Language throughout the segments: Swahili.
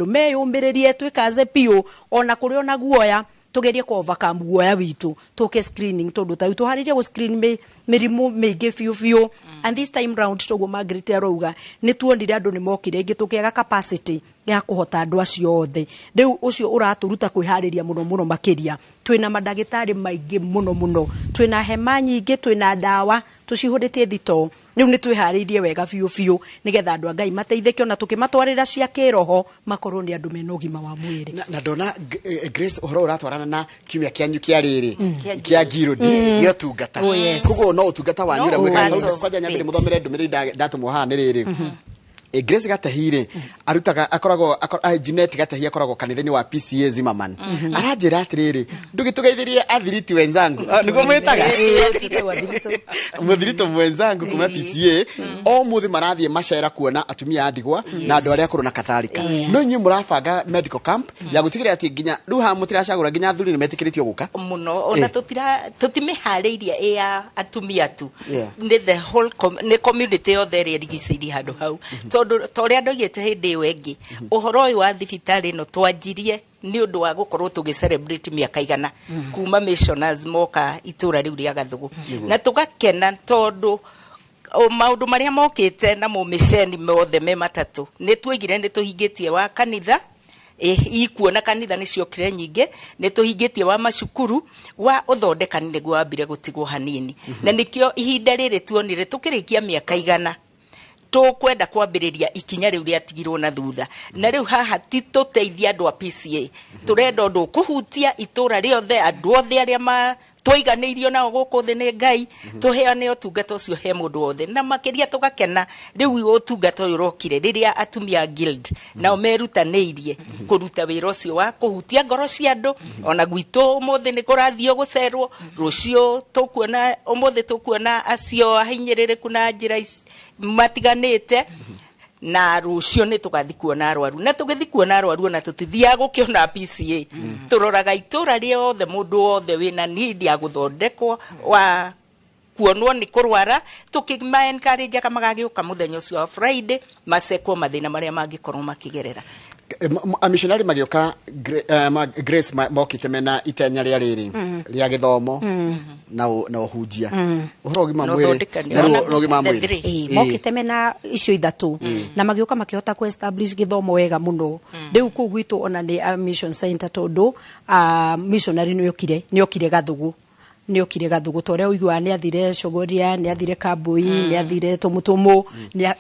meyumiririe twikaze pio ona kuri ona guoya tugerie ko overcome guoya witu tuke screening tondu ta tuharirie go screen mirimu meige fiu and this time round togo Margaret arouga ni tuonire andu ni mokire ingi tukiaga capacity ya kuhota andu acio othe riu ucio uraturuta kwihariria muno makiria twina madagitari maingi muno twina hema nyingi twina dawa tucihuritie thito riu ni twiharirie wega fiu nigetha andu Ngai mateithike ona tukimatwarira cia kiroho makorwo ni andu mena ugima wa mwiri na ndona Grace uhoro uratwarana na kiumia kianyu kia riri kia Girodi yo tungata kugo no utungata wanyu ura mweka kwaja nyambire muthomere ndumiriri ndatumwo haha ni riri Grace Gatahire arutaga akoragwo Jeanette Gatahire akoragwo kanithani wa PCA Zimmerman aranjira atiriri ndugitugeithirie athiriti wenzangu niguo mwitaga muthirito wenzangu kuma PCA o muthi marathie macera kuona atumia andigwa na andu aria akuru na kathalika no nyi murabanga medical camp ya gutigira ati nginya ruha mutiracagura nginya thuri ni metikiritio guka muno ona tutimihariirie ya atumia tu ni the whole community othe ri rigiciri handu hau tondu andu igete hindi wengi uhoro uyu wa thibitari no twanjirie ni undu wa gukorwo tugi celebrate miaka igana kuma missioners moka itura riu ria Gathugu na tugakena tondu maundu maria mokite na mu mission mothe me matatu ni twigire ni tuhingitie wa kanitha ikuona kanitha ni ciokire nyingi ni tuhingitie wa macukuru wa uthondekani niguo wambire gutigwo hanini na nikio ihinda riri tuonire tukirikia miaka igana tukwenda kwambiriria ikinya riu ria tigirwo na thutha na riu haha tituteithia andu a PCA turenda undu kuhutia itura riothe andu othe aria twiganiirio nao guku thi ni Ngai tuheane utungata ucio he mundu wothe na makiria tugakena riu utungata uyu rokire riria atumia guild nao merutaniirie kuruta wira ucio wa kuhutia ngoro cia andu ona gwitu umuthi ni kurathio gucerwo rucio tukuona umuthi tukuona acio ahinyiririku na njira matiganite na rucio ni tugathi kuona arwaru na tugithi kuona arwaru ona tutithia gukiona PCA turoraga itura riothe mundu wothe wina need ya guthondekwo wa kuonwo ni kurwara tukima encourage kama gagiuka muthenya ucio wa Friday masekwo mathina maria mangikorwo makigerera missionary magioka Grace mokite mena itenya ria riri ria githomo na uhunjia uhoro gima mwiri na ugima mwiri mokite mena icio ithatu na magioka makihota ku establish githomo wega muno riu ku gwitu ona ni mission center tondu missionary ni okire Gathugu tore uigwa ni athire Cogoria ni athire Kambui ni athire Tumutumu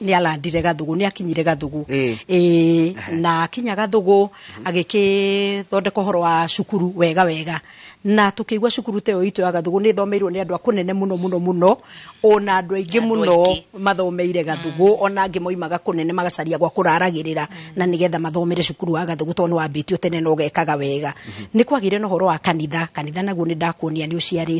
ni alandire Gathugu ni akinyire Gathugu na akinya Gathugu agikithondeka horo wa cukuru wega na tukigwa cukuru te oito ya Gathugu ni thomeirwo ni andu akunene muno ona andu aingi muno mathomeire Gathugu ona angi moimaga kunene magacaria gwa kuraragirira na nigetha mathomere cukuru wa Gathugu tondu wambitio tene no gekaga wega ni kwagire no horo wa kanitha naguo ni ndakuonia ni uciari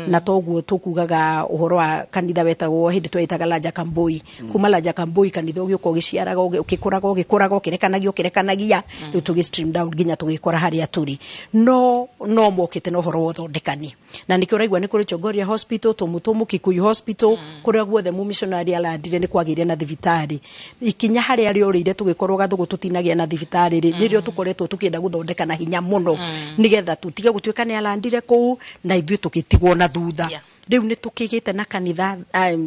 na toguo tukugaga uhoro wa kanitha wetagwo hindi twetaga Laja Kambui kuma Laja Kambui kanitha ugiuko giciaraga ukikuraga ukirekanagia riu tugi stream down ginya tugikora haria turi no mokite no horo wothondekani na nikio raigwa ni kuri Chogoria Hospital Tumutumu Kikuyu Hospital kuria guothe mu missionary alandire ni kwagire na thibitari ikinya haria riorire tugikorwo Gathugu tutinagia na thibitari ririo tukoretwo tukienda guthondeka na hinya muno nigetha tutige gutuika ni alandire ku na ithuĩ tukitigwo na thutha riu ni tukigite na kanitha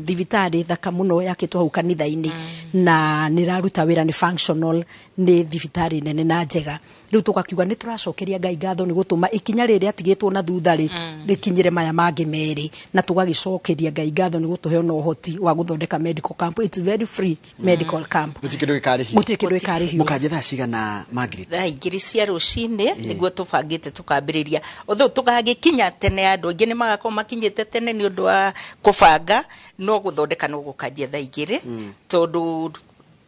thibitari thaka muno yakitwo hau kanitha-ini na niraruta wira ni functional ni thibitari nene na njega riu tukakiuga ni turacokeria Ngai ngatho ni gutuma ikinya riri atigitwo na thutha ri rikinyire maya mangi meri na tugagicokeria Ngai ngatho ni gutuhe no hoti wa guthondeka medical camp. It's very free medical camp mutikindo ikarihi mukaje thaa cigana Margaret thaa igiri cia rucini niguo tubangite tukambiriria otho tugagikinya tene andu aingi ni magako makinyite tene ni undu wa kubanga no guthondeka no gukajia thaa igiri tondu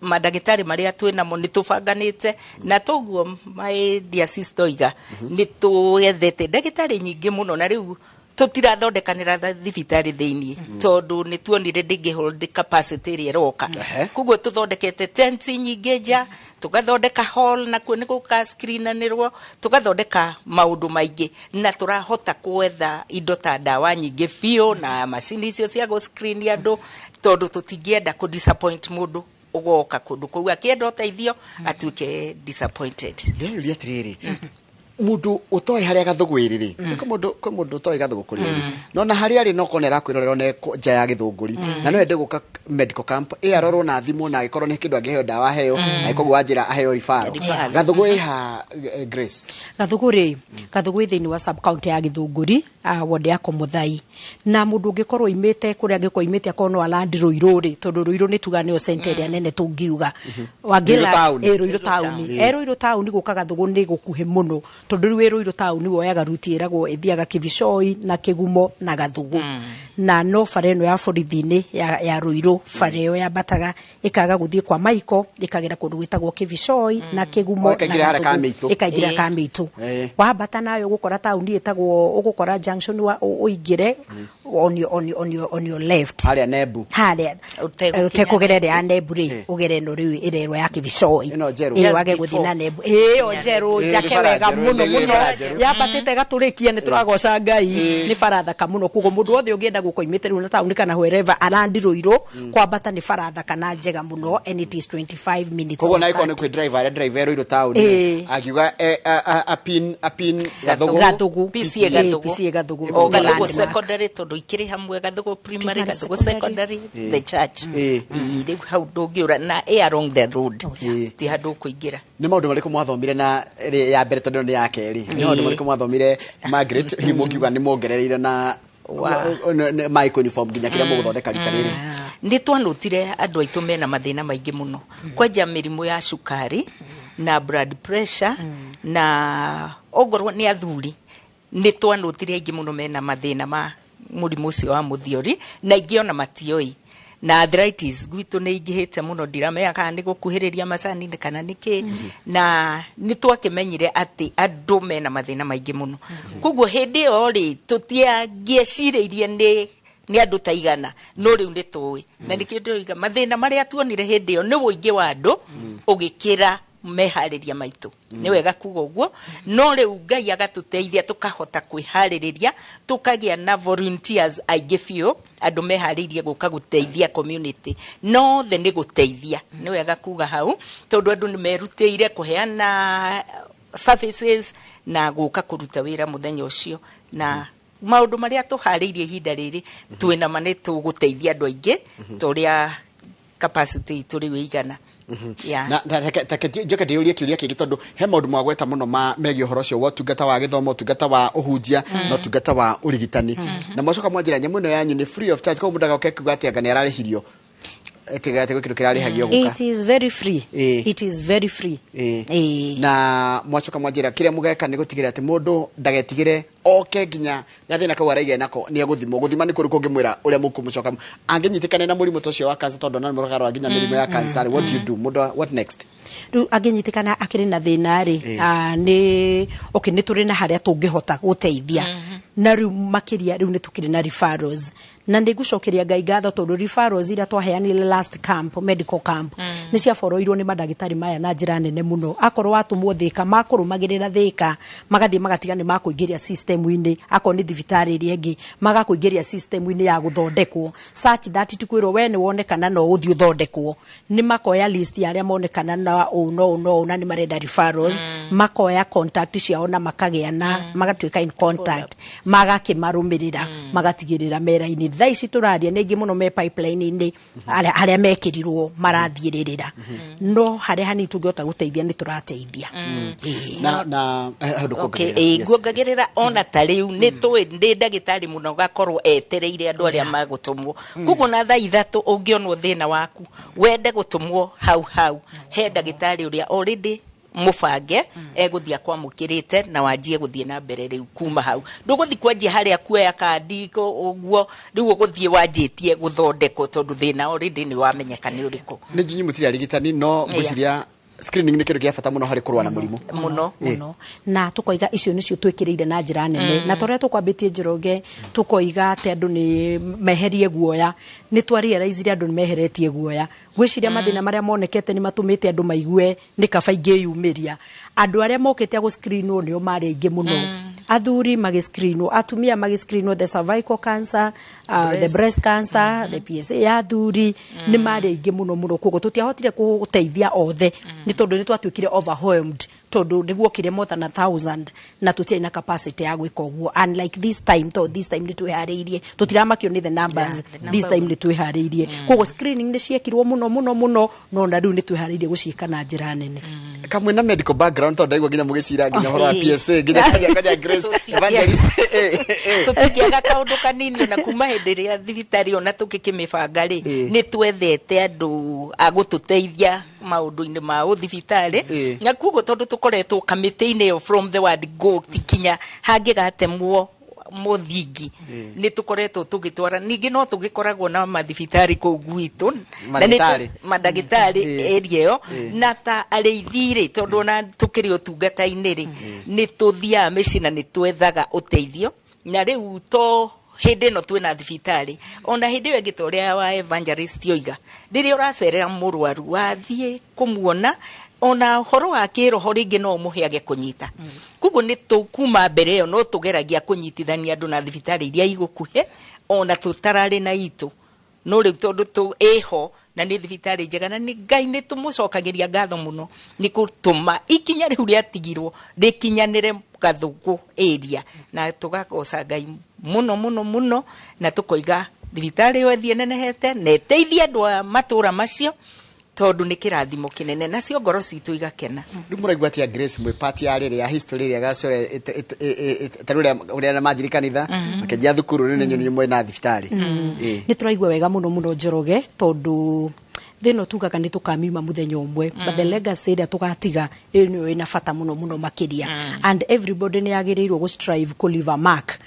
madagitari maria twina mo nitubanganite na toguo my dear sister iga nituyethete dagitari nyingi muno na riu tutirathondekanira thibitari thiini tondu nituonire ndingi hold capacity ria roka kuguo tuthondekete tent nyingi nja tugathondeka hall na kuo niko ka screenanirwo tugathondeka maundu maingi na turahota kwetha indo ta dawa nyingi bio na machine icio cia go screen andu tondu tutingienda ku disappoint mundu ugoka kundu kou akienda uteithio atuike disappointed. Ndio atiriri mundu utoy haria gathugu iriri ko mundu utoy gathugu kuri no na haria ri no konera kwirorera ne nja ya githunguri na no ende guka medical camp arorwo na thimu na gikorwo ne kindu angeheo dawa heo na ikogu wajira aheo rifaro gathugu iha Grace gathugu thini wa sub county ya Githunguri ward ya Komuthai na mundu ngikorwo imite kuria ngiko imite akono alandi Ruiru tondu Ruiru ni tuga ni center ya nene tungiuga wangila Ruiru town guka gathugu ni gukuhe muno tondu Ruiru town woyaga ruti iragwo ithiaga Kivishoi na Kigumo na Gathugu na no fareno ya borithini ya Ruiru fareo ya bataga ikaga guthie kwa Maiko ikagira kundu gwitagwo Kivishoi na Kigumo ikagira Kamitu wa bata nayo gukora town itagwo ugukora junction wa uigire on your left haria Nebu haria utekugerere ya Nebu ri ugere no riu irerwa ya Kivishoi wage guthie na Nebu onjeru jake wega muno ya batite gaturikia ni turagoca Ngai ni faratha kamuno kugo mundu othe ungienda guko imite riu na town kana wherever arandi Ruiru kwa bata ni faratha kana njega muno and it is 25 minutes kugo na iko ni kwi driver Ruiru town akiuga apin Gathugu PC Gathugu Gathugu secondary tondu ikiri hamwe Gathugu primary Gathugu secondary the church riu how ndungiura na along the road ti handu kuingira ni maundu mariku mwathomire na ya mbere tondu ni ya keri ni maundu mariku mwathomire Margaret himukiuga ni mongerereire na my uniform ginya kira muguthondeka rita riri ndi twanutire andu aitu mena mathina maingi muno kwanja mirimu ya cukari na blood pressure na ogorwo ni athuri ni twanutire aingi muno mena mathina ma murimu ucio wa muthiori na ingiona matioi na arthritis gwitu ni ingihite muno ndiramenya kana ni gukuhiriria macani kana niki na ni twakimenyire ati andu mena mathina maingi muno kuguo hindi yo ri tutiangieciririe ni andu taigana no riu ni tuwi na nikio ndoiga mathina maria tuonire hindi yo ni wuingi wa andu ugikira mehariria maitu ni wega kuga uguo no riu Ngai agatuteithia tukahota kwihariria tukagia na volunteers aingĩ biũ andu meharirie guka guteithia community no the ni guteithia ni wega kuga hau tondu andu ni merutĩire kuheana services na guka kuruta wira muthenya ucio na maundu maria tuhariirie ihinda riri twina mane tuguteithia andu aingĩ turia capacity turi wigana na joka ndiuria kiuria kingi tondu he maundu magweta muno ma megi uhoro cio wa tungata wa githomo tungata wa uhunjia no tungata wa urigitani na mwacoka mwanjira nyamu ino yanyu ni free of charge ko mundaga ukekuga ati anga ni ararihirio etigate gwikiru kirarihagio guka it is very free na mwacoka mwanjira kiria mugeka ni gutigire ati mundu ndagetigire oke ginya yathina ka waraige nako ni guthima ni kuri kungimwira uria mukumucoka anginyitikane na murimu tocio wa cancer tondu na murugaro ginya mirimu ya cancer what do you do mundu what next anginyitikana akiri na thina ri ni ni turi na haria tungihota guteithia na riu makiria riu ni tukiri na referrals na ndigucokeria Ngai ngatho tondu referrals ira twaheanire last camp medical camp ni cia foroirwo ni madagitari maya na njira nene muno akorwo atumwo thika makurumagirira thika magathie magatiga ni makuingiria system-ini akon ni thibitari iri engi magakuingiria system-ini ya guthondekwo such that tikwiro we ni wonekana no uthio thondekwo ni makoya list ya aria monekana na no na ni marenda referrals makoya contact ciao na makagia na magatwika in contact magakimarumirira magatigirira mera-ini thaici turaria ningi muno me pipeline-ini aria mekirirwo marathiririra no haria hani tungihota guteithia ni turateithia na guongagirira ona tariu ni twi ndi ndagitari muno gakorwo etereire andu aria magutumwo kuguo na thaa ithatu ungionwo thina waku wende gutumwo hau he ndagitari uria already mubange eguthia kwamukirite na wanjie guthie na mbere riu kuma hau nduguthi kwanjia haria kuoya kandi uguo riu guthie wanjitie guthondeko tondu thina already ni wamenyekana uriku ni njinyi mutiri arigitani no guciria screening ni kindu gia bata muno hari kurwa na murimu muno na tukoiga icio nicio twikiriire na njira nene na toria tukwambitie njiroge tukoiga ate andu ni meherie guoya ni twariaraizire andu ni meheretie guoya gwiciria mathina maria monekete ni matumite andu maigue ni kaba ingiyumiria andu aria mokite a screenwo nio mari aingi muno athuri magiscreenwo atumia magiscreenwo the cervical cancer the breast cancer the PSA ya athuri ni mari ingi muno kogo tutiahotire kuteithia othe ni tondu ni twatuikire overwhelmed tondu niguo kire more than 1000 na tutia na capacity ya gwika uguo unlike this time ni twihariirie tutiramakio ni the numbers this time ni twihariirie kogo screening ni ciekirwo muno no na riu ni twihariirie gucika na njira nene kamwe na medical background tondu ndaigua nginya mugicira nginya horo wa PSA nginya kaja Grace Evangelist tutikiaga kaundu kanini na kuma hindi ria thibitari ona tukikimibanga ri ni twethete andu agututeithia maundu-ini ma uthibitari na kugo tondu tukoretwo kamiti-ini yo from the word go tikinya hangigatemwo muthingi ni tukoretwo tugitwara ningi no tugikoragwo na mathibitari ku gwitu na madagitari area yo na ta areithire tondu na tukiri utungata-ini ri ni tuthia micina ni twethaga uteithio na riu to hindi no twina thibitari ona hindi wengi toria wa Evangelist yoiga riria uracerera murwaru wathie kumuona ona horo wa kiroho ringi no muheage kunyita kugo ni tukuma mbere yo no tugeragia kunyitithania andu na thibitari iria igukuhe ona tutarari na itu no riu tondu tu eho na ni thibitari njega na ni Ngai ni tumucokagiria ngatho muno ni kutuma ikinya riu riatigirwo rikinyanire Gathugu area na tugakoca Ngai muno na tukoiga thibitari yo thie nenehete na teithia andu matura macio tondu ni kirathimo kinene nacio ngoro citu igakena riu muraigua atia Grace mwe part ya riri ya history ya gacore tarure uria na majiri kanitha makenjia thukuru ni nyoni mwe na thibitari ni turaigua wega muno Njoroge tondu thino tugaga ni tukamima muthenya umwe but the legacy ira tugatiga ina bata muno makiria and everybody ni agirirwo go strive ku leave a mark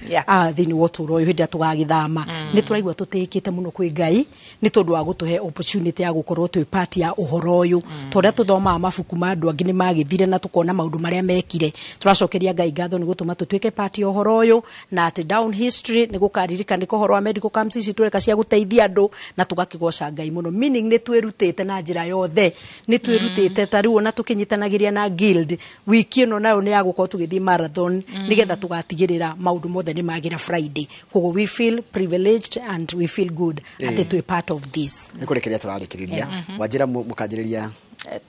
thini woturo yo hinda tugagithama ni turaigua tutikite muno kwi Ngai ni tondu wa gutuhe opportunity ya gukorwo twi part ya uhoro uyu toria tuthoma mabuku ma andu angi ni magithire na tukona maundu maria mekire turacokeria Ngai ngatho ni gutuma tutwike part ya uhoro uyu na at down history ni gukaririka ni kohoro wa medical camps ici tweka cia guteithia andu na tugakigoca Ngai muno meaning ni twirutite na njira yothe ni twirutite tariu na tukinyitanagiria na guild wiki no nayo ni ya gukorwo tugithi marathon nigetha tugatigirira maundu mothe ni magira Friday kogo we feel privileged and we feel good at to a part of this ni kurekeria turarikiriria wajira mukajiriria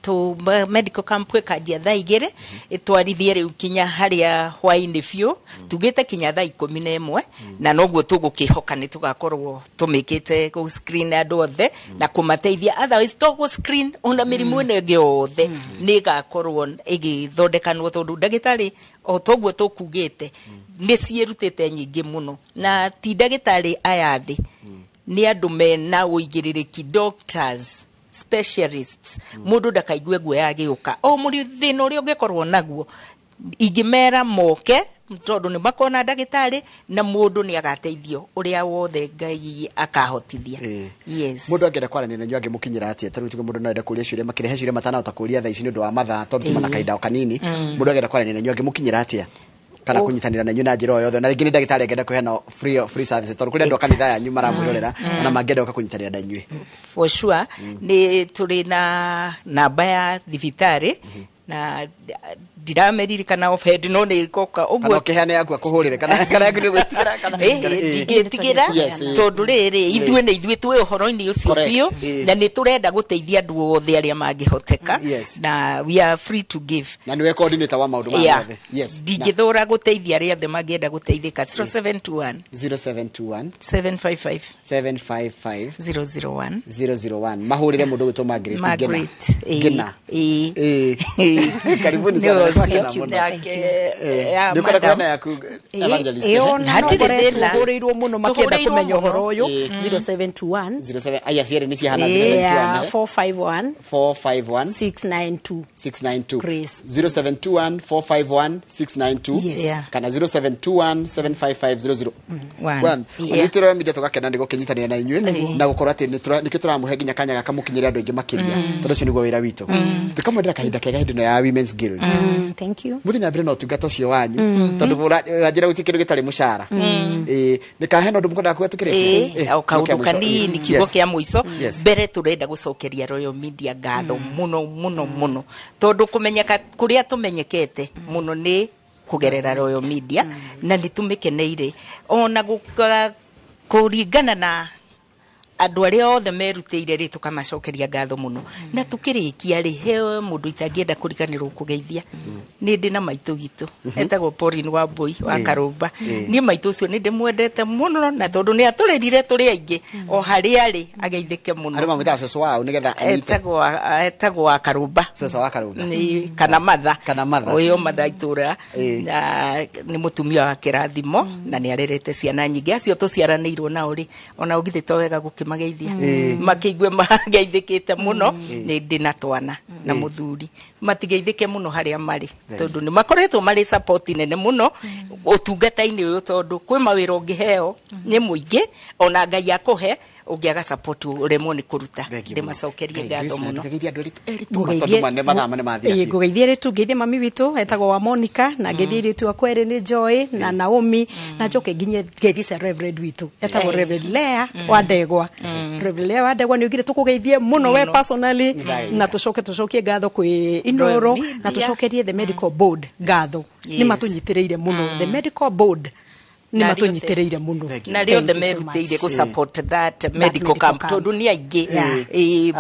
to medical camp kajia thaa igire itwarithie riu kinya haria hwaini biu tugite kinya thaa 11 na noguo tugukihoka ni tugakorwo tumikite ku screen andu othe na kumateithia otherwise to screen ona mirimu ino ingi othe ni gakorwo igithondekanwo tondu ndagitari o toguo tukugite ni cierutite nyingi muno na ti ndagitari aya thi ni andu mena uigiririki doctors specialists mundu ndakaigue guo yagiuka o muri thina uri ungikorwo naguo ingimera moke tondu ni makona ndagitari na mundu ni agateithio uria wothe Ngai akahotithia yes mundu angenda kwaranira nyu angimukinyira atia taru tuge mundu no enda kuria ciuria makirehe ciuria matanahota kuria thaa ici ni undu wa mathaa tondu tumana kaida kanini mundu angenda kwaranira nyu angimukinyira atia kana kunyitanira na nyuna njiro yothe na ringi ni ndagitari angenda kuhena free service tondu kuria ndo kanitha ya nyuma ramwirorera na mangenda kunyitanira na nyue for sure ni turi na namba ya thibitari na dirameri kana ofed no ni koka ogwo kana kehane yaku akuhurire kana yaku ni gwitira kana tigira tondu riri ithue ni ithue twe uhoro-ini ucio bio na ni turenda guteithia andu othe aria mangihoteka na we are free to give na niwe coordinator wa maundu mothe digithora guteithia aria othe mangienda guteithika 0721 755 001 mahurire mundu gwitwa Margaret Ngina karibuni sana ndio kana yaku Evangelist tuhurirwo muno makienda kumenya uhoro uyu 0721 aya ciere ni cihana 0721 451 692 0721 451 692 kana 0721 755 001 nitiro media tugakena ndigo kinyitania na inywe na gukorwo ati nikyo turamuhe nginya kanya gakamukinyira andu ingi makiria tondu cio niguo wira witu tukamwendera kahinda kega hindi ya Women's Guild thank you muthina mbere no tungata cio wanyu tondu ajira guti kindu gitari mushara ni kaheno ndu mukonda kuwa tukirekia kaundu kanini kiugo kia muico mbere turenda gucokeria Royal Media ngatho muno tondu kumenyeka kuria tumenyekete muno ni kugerera Royal Media na nitumekeneire ona kuringana na andu aria othe merutĩire rĩ tukamacokeria ngatho muno na tukirikia rĩ he mundu itangienda kuriganirwo kugeithia ni ndi na maitu gitu etagwo Pauline Wambui wa Karumba ni maitu ucio ni ndimwendete muno na tondu ni aturerire turi aingi o haria ri ageithike muno ari mamwita soso wao nigetha etagwo wa Karumba soso wa Karumba ni kana matha uyo matha itura ni mutumia wa kirathimo na ni arerete ciana nyingi acio tuciaranirwo nao ri ona ugithito wega mageithia makiigwe mageithikite muno ni ndina twana na muthuri matigeithike muno haria mari tondu ni makoretwo mari support nene muno utungata-ini uyu tondu kwi mawira ungiheo ni muingi ona Ngai akuhe ungiaga support uremwo ni kuruta ndimacokerie ngatho muno ngugeithia ritu ngeithie mami witu etagwo wa Monica na ngeithie ritu akwere ni Joy na Naomi na njoke nginye ngeithie Reverend witu etagwo Reverend Lea wa Ndegwa Reverend Lea wa Ndegwa ni ugire tukugeithie muno we personally na tucokie ngatho kwi Inoro na tucokerie the medical board ngatho ni matunyitireire muno the medical board ni matunyitireire muno na rio the merutĩire ku support that medical camp tondu ni aingi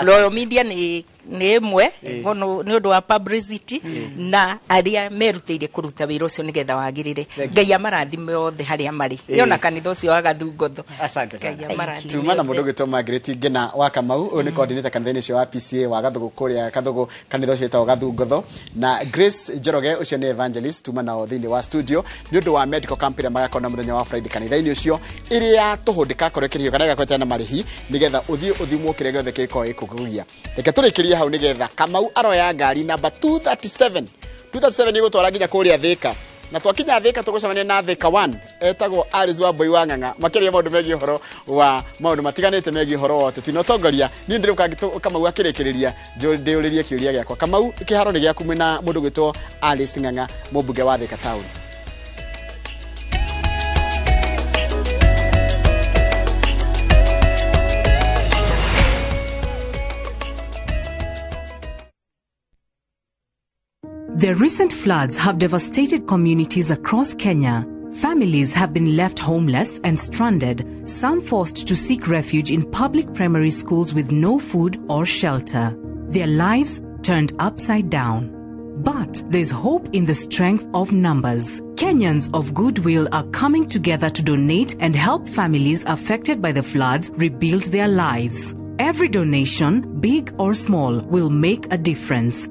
Royal Media ni imwe ono ni undu wa publicity na aria merutĩire kuruta wira ucio nigetha wagirire Ngai amarathime othe haria mari yona kanitha ucio wa Gathungotho asante sana tuma na mundu gitwa Margaret Ngina wa Kamau oni coordinator kanitha-ini cio wa PCA wa Gathugu kuria Gathugu kanitha ucio etagwo Gathungotho na Grace Njoroge ucio ni evangelist tuma na thini wa studio ni undu wa medical camp ira magakona muthenya wa Friday kanitha-ini ucio iria tuhundika korekerio kana gakweta na marihi nigetha uthimwo kirege othe kiko ikugugia reke turikirie hau nigetha Kamau aroya ngari number 237 igutwara nginya kuria Thika na twakinya Thika tugucemania na Thika 1 etagwo Alice Wambui wa Ng'ang'a makiria maundu megi horo wa maundu matiganite megi horo wote tinotongoria ni ndiruka Kamau akirikiria ndiuririe kiuria giakwa Kamau kiharo ni giaku mwina mundu gwitwo Alice Ng'ang'a mubunge wa Thika town. The recent floods have devastated communities across Kenya. Families have been left homeless and stranded, some forced to seek refuge in public primary schools with no food or shelter. Their lives turned upside down. But there's hope in the strength of numbers. Kenyans of goodwill are coming together to donate and help families affected by the floods rebuild their lives. Every donation, big or small, will make a difference.